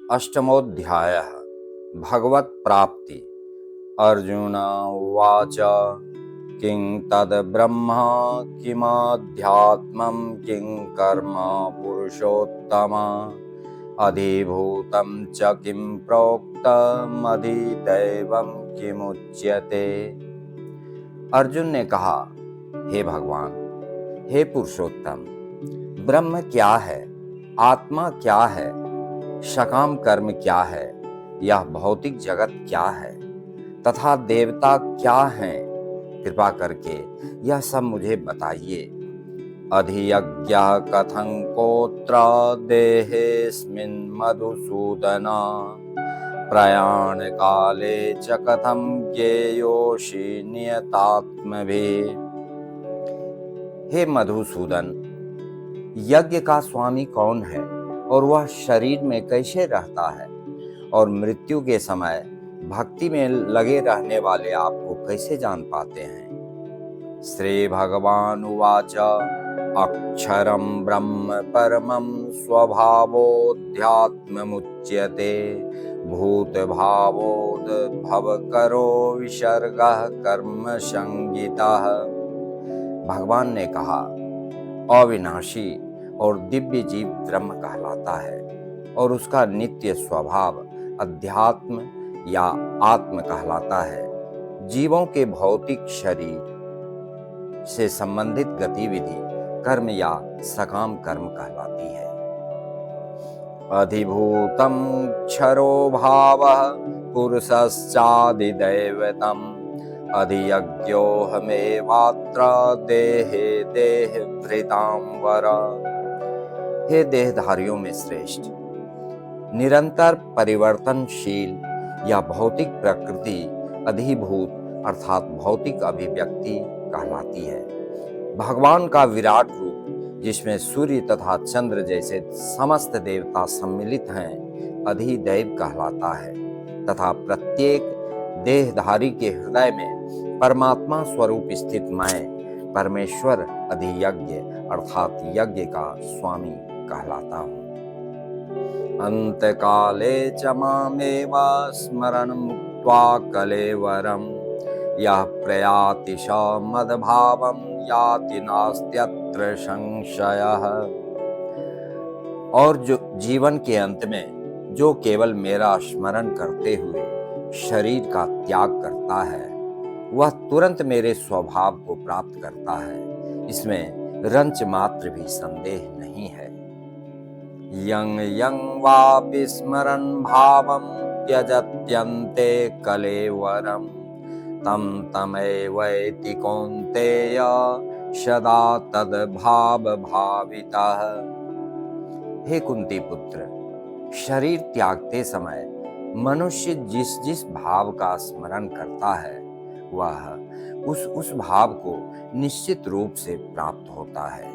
अष्टमोऽध्यायः भगवत्प्राप्ति। अर्जुन उवाच किं तद्ब्रह्म किमाध्यात्मं किं कर्म पुरुषोत्तम अधिभूतं च किं प्रोक्तम् अधिदैवं किमुच्यते। अर्जुन ने कहा, हे भगवान, हे पुरुषोत्तम, ब्रह्म क्या है, आत्मा क्या है, सकाम कर्म क्या है, यह भौतिक जगत क्या है तथा देवता क्या हैं, कृपा करके यह सब मुझे बताइए। अधियज्ञः कथं कोत्र देहेऽस्मिन् मधुसूदन प्रयाण काले च कथं ज्ञेयोषि नियतात्मभिः। हे मधुसूदन, यज्ञ का स्वामी कौन है और वह शरीर में कैसे रहता है, और मृत्यु के समय भक्ति में लगे रहने वाले आपको कैसे जान पाते हैं। श्री भगवान उवाच अक्षरं ब्रह्म परमं स्वभावोऽध्यात्ममुच्यते भूत भावोद्भव करो विसर्गः कर्म संगीतः। भगवान ने कहा, अविनाशी और दिव्य जीव ब्रह्म कहलाता है और उसका नित्य स्वभाव अध्यात्म या आत्म कहलाता है। जीवों के भौतिक शरीर से संबंधित गतिविधि कर्म या सकाम कर्म कहलाती है। अधिभूतं क्षरो भावः पुरुषश्चादिदैवतम् अधियज्ञोऽहमेवात्र देहे देहभृतांवर। हे देहधारियों में श्रेष्ठ, निरंतर परिवर्तनशील या भौतिक प्रकृति अधिभूत अर्थात भौतिक अभिव्यक्ति कहलाती है। भगवान का विराट रूप, जिसमें सूर्य तथा चंद्र जैसे समस्त देवता सम्मिलित हैं, अधिदैव कहलाता है तथा प्रत्येक देहधारी के हृदय में परमात्मा स्वरूप स्थित मैं परमेश्वर अधियज्ञ अर्थात यज्ञ का स्वामी कहलाता हूँ। अंतकाले च मामेव स्मरन् मुक्त्वा कलेवरम् यः प्रयाति स मद्भावं याति नास्त्यत्र संशयः। और जो जीवन के अंत में जो केवल मेरा स्मरण करते हुए शरीर का त्याग करता है, वह तुरंत मेरे स्वभाव को प्राप्त करता है, इसमें रंच मात्र भी संदेह नहीं है। यं यं वापि स्मरन् भावं त्यजत्यन्ते कलेवरं तं तमेवैति कौन्तेय सदा तद्भावभावितः। हे कुंती पुत्र, शरीर त्यागते समय मनुष्य जिस जिस भाव का स्मरण करता है, वह उस भाव को निश्चित रूप से प्राप्त होता है।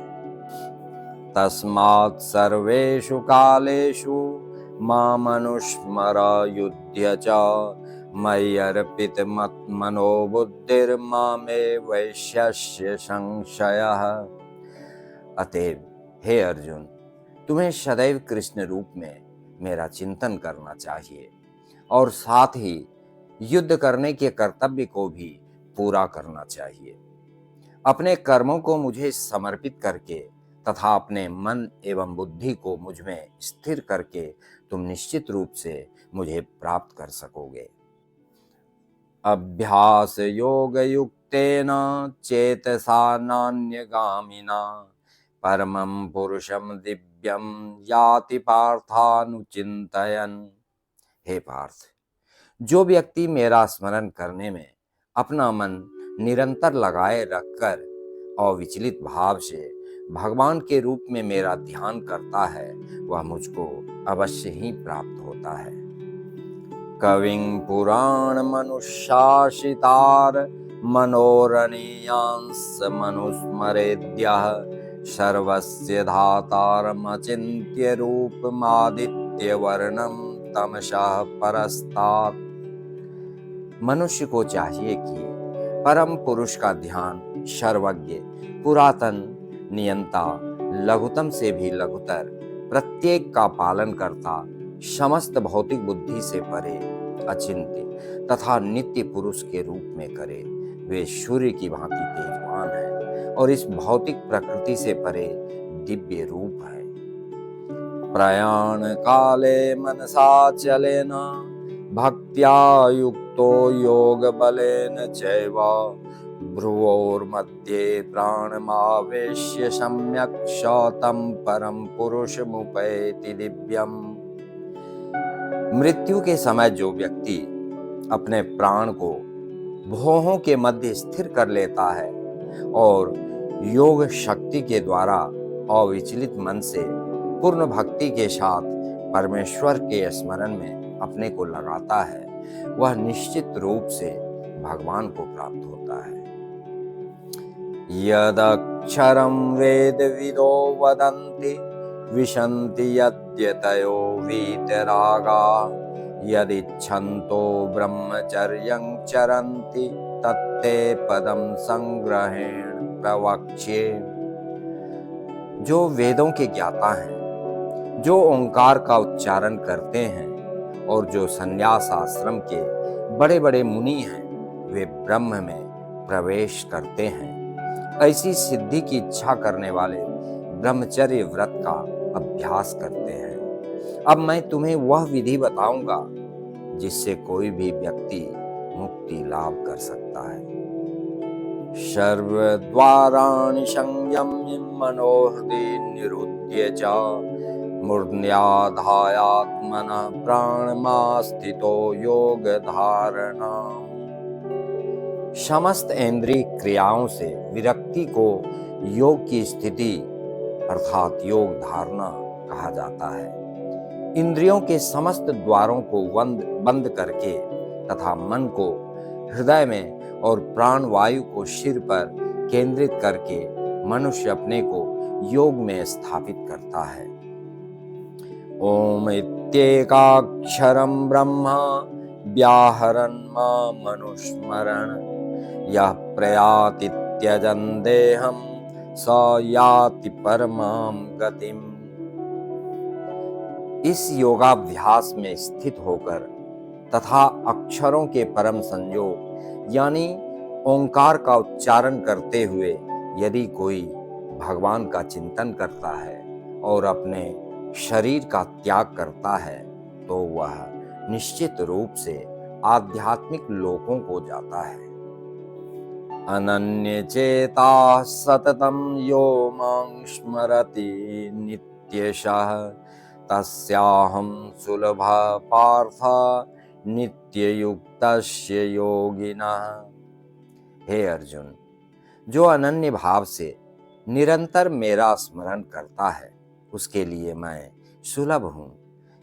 तस्मात् सर्वेषु कालेषु मामनुस्मर युध्य च मय्यर्पित मनो बुद्धिर्मामे वैश्यस्य संशयः। अतएव हे अर्जुन, तुम्हें सदैव कृष्ण रूप में मेरा चिंतन करना चाहिए और साथ ही युद्ध करने के कर्तव्य को भी पूरा करना चाहिए। अपने कर्मों को मुझे समर्पित करके तथा अपने मन एवं बुद्धि को मुझ में स्थिर करके तुम निश्चित रूप से मुझे प्राप्त कर सकोगे। अभ्यास योग युक्तेन चेतसा नान्यगामिना परमं पुरुषं दिव्यं याति पार्थानुचिन्तयन्। हे पार्थ, जो व्यक्ति मेरा स्मरण करने में अपना मन निरंतर लगाए रखकर अविचलित भाव से भगवान के रूप में मेरा ध्यान करता है, वह मुझको अवश्य ही प्राप्त होता है। कविं पुराण मनुशासितार मनोरणीयांस मनुस्मरेद्यः सर्वस्य धातारमचिन्त्य रूपमादित्य वर्णं तमसः परस्तात्। मनुष्य को चाहिए कि परम पुरुष का ध्यान सर्वज्ञ, पुरातन, नियंता, लघुतम से भी लघुतर, प्रत्येक का पालन करता समस्त भौतिक बुद्धि से परे अचिंत्य तथा नित्य पुरुष के रूप में करे। वे सूर्य की भांति तेजवान है और इस भौतिक प्रकृति से परे दिव्य रूप है। प्रयाण काले मनसा चलेन भक्त्या युक्तो योग बलेन चैव भ्रुवोर्मध्ये प्राणमावेश्य सम्यक् शौतं परम पुरुषमुपैति दिव्यम्। मृत्यु के समय जो व्यक्ति अपने प्राण को भौहों के मध्य स्थिर कर लेता है और योग शक्ति के द्वारा अविचलित मन से पूर्ण भक्ति के साथ परमेश्वर के स्मरण में अपने को लगाता है, वह निश्चित रूप से भगवान को प्राप्त होता है। यदक्षरं वेदविदो वदन्ति विशन्ति यद्यतयो वीतरागा यदिच्छन्तो ब्रह्मचर्यं चरन्ति तत्ते पदं संग्रहेण प्रवक्ष्ये। जो वेदों के ज्ञाता हैं, जो ओंकार का उच्चारण करते हैं और जो संन्यास आश्रम के बड़े बड़े मुनि हैं, वे ब्रह्म में प्रवेश करते हैं। ऐसी सिद्धि की इच्छा करने वाले ब्रह्मचर्य व्रत का अभ्यास करते हैं। अब मैं तुम्हें वह विधि बताऊंगा जिससे कोई भी व्यक्ति मुक्ति लाभ कर सकता है। सर्वद्वाराणि संयम्य मनोहृदि निरुद्य च मूर्ध्याधायात्मनः प्राणमास्थितो योग धारणा। समस्त इंद्रिय क्रियाओं से विरक्ति को योग की स्थिति अर्थात योग धारणा कहा जाता है। इंद्रियों के समस्त द्वारों को बंद करके तथा मन को हृदय में और प्राण वायु को सिर पर केंद्रित करके मनुष्य अपने को योग में स्थापित करता है। ओम इत्येकाक्षरं ब्रह्मा व्याहरन् मामनुस्मरन् यः प्रयाति त्यजन् देहं स याति परमां गतिम्। इस योगाभ्यास में स्थित होकर तथा अक्षरों के परम संयोग यानी ओंकार का उच्चारण करते हुए यदि कोई भगवान का चिंतन करता है और अपने शरीर का त्याग करता है तो वह निश्चित रूप से आध्यात्मिक लोकों को जाता है। अनन्य चेता सततं यो मां स्मरति नित्यशः तस्याहं सुलभ पार्थ नित्ययुक्तस्य योगिनः। हे अर्जुन, जो अनन्य भाव से निरंतर मेरा स्मरण करता है उसके लिए मैं सुलभ हूँ,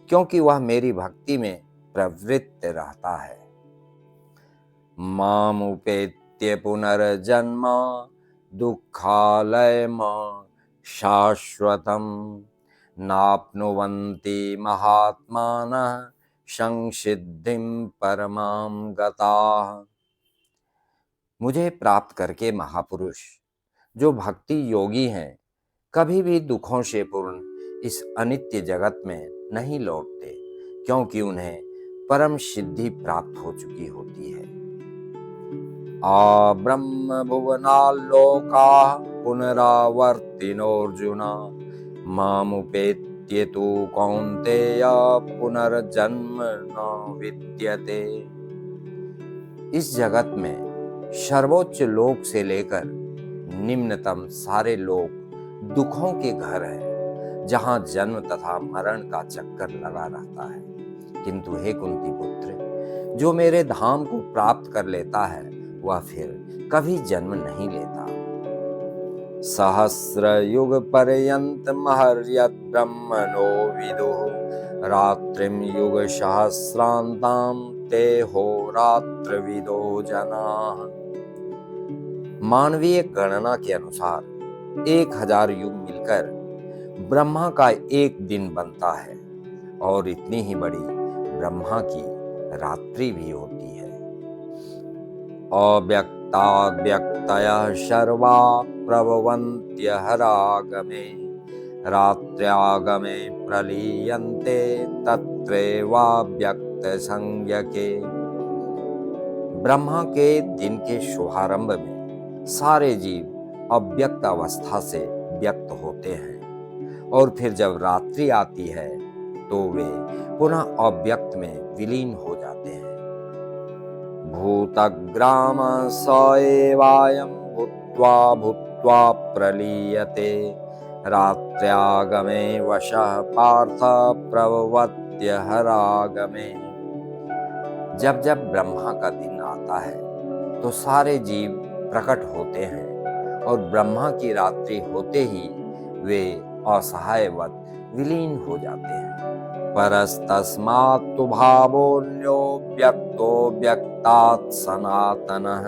क्योंकि वह मेरी भक्ति में प्रवृत्त रहता है। माम उपेत्य पुनर्जन्म दुःखालयम् शाश्वतम् नाप्नुवन्ति महात्मानः संसिद्धिं परमां गताः। मुझे प्राप्त करके महापुरुष जो भक्ति योगी हैं कभी भी दुखों से पूर्ण इस अनित्य जगत में नहीं लौटते, क्योंकि उन्हें परम सिद्धि प्राप्त हो चुकी होती है। आ ब्रह्म भुवनाल्लोका पुनरावर्तिनोऽर्जुन मामुपेत्य तु कौन्तेय पुनर्जन्म न विद्यते। इस जगत में सर्वोच्च लोक से लेकर निम्नतम सारे लोक दुखों के घर हैं, जहां जन्म तथा मरण का चक्कर लगा रहता है। किंतु हे कुंती पुत्र, जो मेरे धाम को प्राप्त कर लेता है वह फिर कभी जन्म नहीं लेता। सहस्र युग पर्यंत महर्यत् ब्रह्मणो विदुः रात्रिम युग सहस्रांताम ते होरात्रविदो जनाः। मानवीय गणना के अनुसार 1000 युग मिलकर ब्रह्मा का एक दिन बनता है और इतनी ही बड़ी ब्रह्मा की रात्रि भी होती है। अव्यक्ताद्व्यक्तयः सर्वा प्रभवन्त्यहरागमे रात्र्यागमे प्रलीयन्ते तत्रैवाव्यक्त संज्ञके। ब्रह्मा के दिन के शुभारंभ में सारे जीव अव्यक्त अवस्था से व्यक्त होते हैं और फिर जब रात्रि आती है तो वे पुनः अव्यक्त में विलीन हो जाते हैं। भूतग्राम स एवायं भूत्वा भूत्वा प्रलीयते रात्र्यागमे वशः पार्थ प्रवत्य हरागमे। जब जब ब्रह्मा का दिन आता है तो सारे जीव प्रकट होते हैं और ब्रह्मा की रात्रि होते ही वे असहायवत विलीन हो जाते हैं। परस्तस्मात्तु भावोऽन्यो व्यक्तो व्यक्तात् सनातनः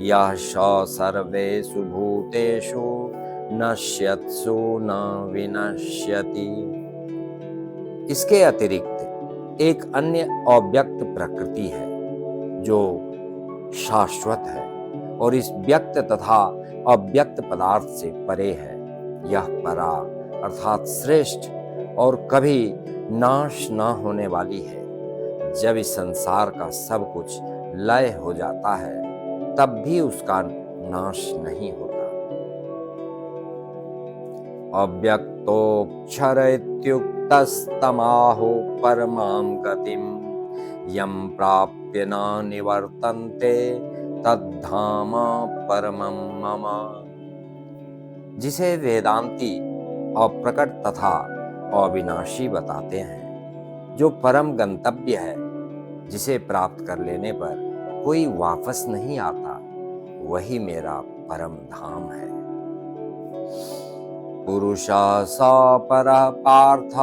यः स सर्वेषु भूतेषु नश्यत्सु न विनश्यति। इसके अतिरिक्त एक अन्य अव्यक्त प्रकृति है जो शाश्वत है और इस व्यक्त तथा अव्यक्त पदार्थ से परे है। यह परा अर्थात श्रेष्ठ और कभी नाश न होने वाली है। जब इस संसार का सब कुछ लय हो जाता है तब भी उसका नाश नहीं होता। अव्यक्तोऽक्षर इत्युक्तस्तमाहो परमां गतिं यं प्राप्य न निवर्तन्ते तद्धाम परमं मम। जिसे वेदांती अप्रकट तथा अविनाशी बताते हैं, जो परम गंतव्य है, जिसे प्राप्त कर लेने पर कोई वापस नहीं आता, वही मेरा परम धाम है। पुरुषा स परः पार्थ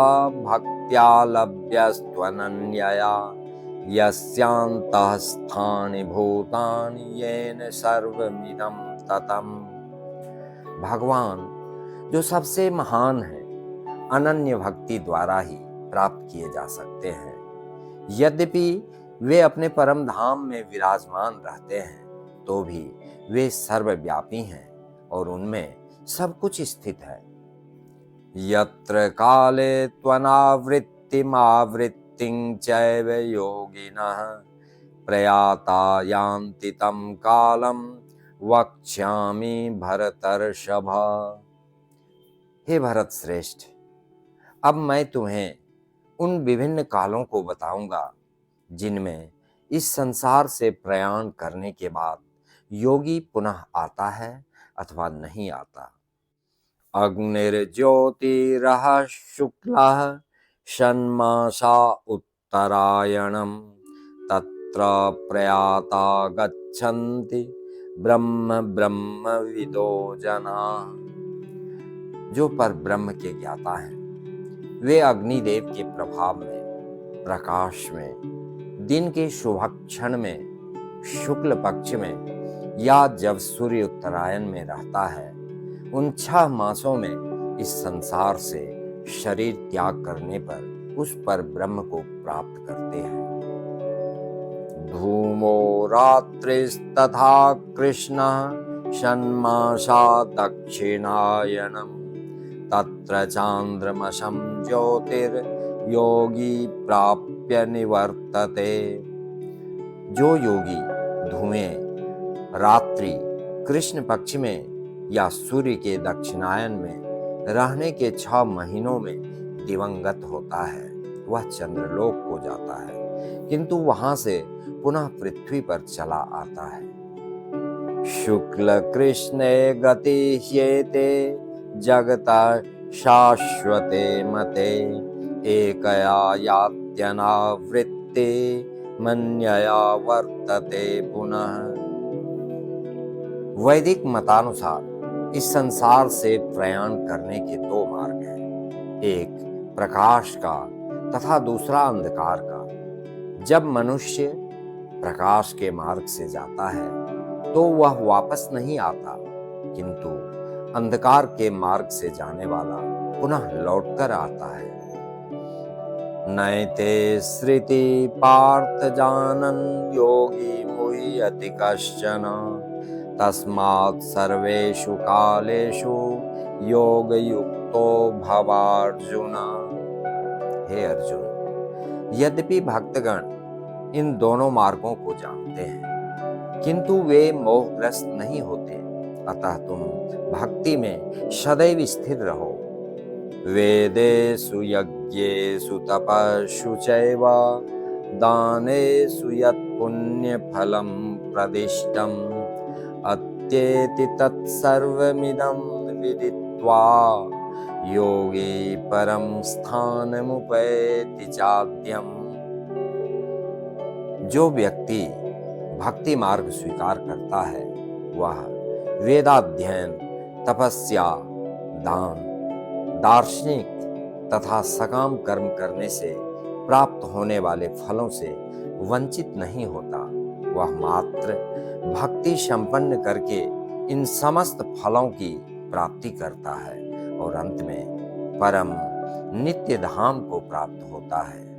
भक्त्या लभ्यस्त्वनन्यया यस्यान्तः स्थानि भूतानि येन सर्वमिदं ततम्। भगवान जो सबसे महान है, अनन्य भक्ति द्वारा ही प्राप्त किए जा सकते हैं। यद्यपि वे अपने परम धाम में विराजमान रहते हैं तो भी वे सर्वव्यापी हैं और उनमें सब कुछ स्थित है। यत्र काले त्वनावृत्तिमावृत्तिं चैव योगिनः प्रयाता यान्ति तं कालं वक्ष्यामि भरतर्षभ। हे भरत श्रेष्ठ, अब मैं तुम्हें उन विभिन्न कालों को बताऊंगा जिनमें इस संसार से प्रयाण करने के बाद योगी पुनः आता है अथवा नहीं आता। अग्निर्ज्योतिरः शुक्लः षण्मासा उत्तरायणम् तत्र प्रयाता गच्छन्ति ब्रह्म ब्रह्मविदो जनाः। जो पर ब्रह्म के ज्ञाता हैं वे अग्निदेव के प्रभाव में, प्रकाश में, दिन के शुभ क्षण में, शुक्ल पक्ष में या जब सूर्य उत्तरायण में रहता है, उन 6 मासों में इस संसार से शरीर त्याग करने पर उस पर ब्रह्म को प्राप्त करते हैं। धूमो रात्रिस्तथा कृष्णः षण्मासा दक्षिणायनम् तत्र चांद्रमसं ज्योतिर्योगी प्राप्य निवर्तते। जो योगी धुएं रात्रि कृष्ण पक्ष में या सूर्य के दक्षिणायन में रहने के 6 महीनों में दिवंगत होता है, वह चंद्रलोक को जाता है, किंतु वहां से पुनः पृथ्वी पर चला आता है। शुक्ल कृष्णे गति ह्येते जगता शाश्वते मते एकया यात्यनावृत्ते मन्यया वर्तते पुनः। वैदिक मतानुसार इस संसार से प्रयाण करने के 2 मार्ग हैं, एक प्रकाश का तथा दूसरा अंधकार का। जब मनुष्य प्रकाश के मार्ग से जाता है तो वह वापस नहीं आता, किंतु अंधकार के मार्ग से जाने वाला पुनः लौटकर आता है। नैते श्रुति पार्थ जानन् योगी मुह्यति कश्चन तस्मात् सर्वेषु कालेषु योगयुक्तो ततो भवार्जुन। हे अर्जुन, यद्यपि भक्तगण इन दोनों मार्गों को जानते हैं, किंतु वे मोहग्रस्त नहीं होते। अतः तुम भक्ति में सदैव स्थिर रहो। वेदेषु यज्ञेषु तपस्सु चैव दानेषु यत् पुण्यफलं प्रदिष्टम् अत्येति तत्सर्वमिदं विदित्वा योगी परम स्थानमुपैति चाद्यम्। जो व्यक्ति भक्ति मार्ग स्वीकार करता है वह वेदाध्ययन, तपस्या, दान, दार्शनिक तथा सकाम कर्म करने से प्राप्त होने वाले फलों से वंचित नहीं होता। वह मात्र भक्ति संपन्न करके इन समस्त फलों की प्राप्ति करता है और अंत में परम नित्य धाम को प्राप्त होता है।